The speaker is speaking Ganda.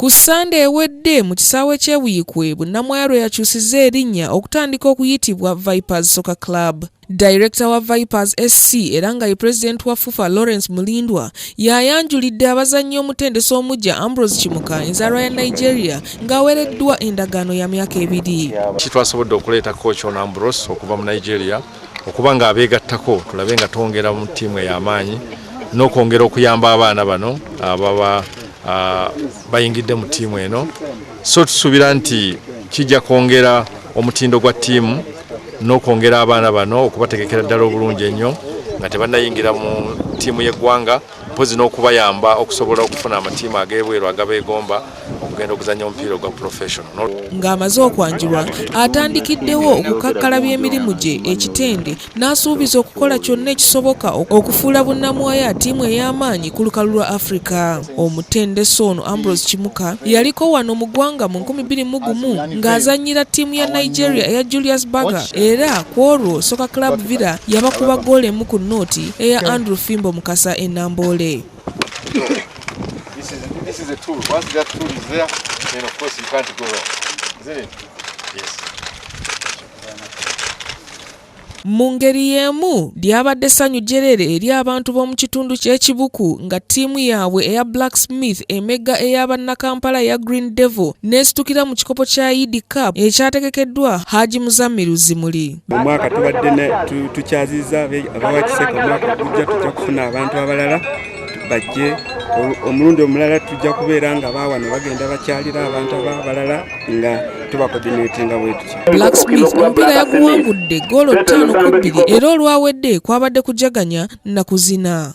Ku Sunday ewedde mu kisaawe ky'Ebuyikwe Bunnamwaro yakyusizza erinnya okutandika okuyitibwa Vipers Soccer Club. Director wa Vipers SC era nga ye President wa FUFA Lawrence Mulindwa yayanjulidde abazannyi omutendesi omuggya Ambrose Chimuka enzaalwa ya Nigeria ng'aweereddwa endagaano ya myaka 2. Kitwasobodde okuleeta coach on Ambrose okuva mu Nigeria okuba nga abeegattako tulabe nga twongera mu ttiimu ey'amaanyi n'okwongera okuyamba abaana bano ababa bayingidde mu ttiimu eno. So tusuubira nti kijja kwongera omutindo gwa ttiimu n'okwongera abaana bano okubategekera ddala obulungi ennyo nga tebannayingira mu ttiimu y'eggwanga mpozi n'okubayamba okusobola okufuna amatiimu ag'ebweru agabeegomba okugenda okuzannya omupiira ogwa professional. Ng'amaze okwanjulwa atandikiddewo okukakkala by'emirimu gye ekitende n'asuubiza okukola kyonna ekisoboka okufuula bunnamwaya ttiimu ey'amaanyi ku lukalu lwa Africa. Omutendesi ono Ambrose Chimuka yaliko wano mu ggwanga mu 2001 ng'azannyira ttiimu ya Nigeria eya Julius Berger era ku olwo Soccer Club Villa yabakuba ggoolo emu ku nnooti eya Andrew Fimbo Mukasa e Namboole. This is a tool. Once that tool is there, then of course you can't go wrong, isn't it? Yes. Mu ngeri y'emu lyabadde ssanyu jjerere eri abantu b'omu kitundu ky'ekibuku nga ttiimu yaabwe eya Blacksmith emegga ey'abannakampala ya Green Devil n'esitukira mu kikopo kya Eid Cup ekyategekeddwa Haji Muzammiru Zimuli. Omwaka tubadde tukyaziza abawakiseka omwaka gujja tujja kufuna abantu abalala bajje omulundi omulala tujja kubeera nga baawano bagenda bakyalira abantu abalala nga tubakoordinatinga bwetutyo. Blacksmith omupiira yaguwangudde ggoolo 5-2 era olwawedde kwabadde kujaganya na kuzina.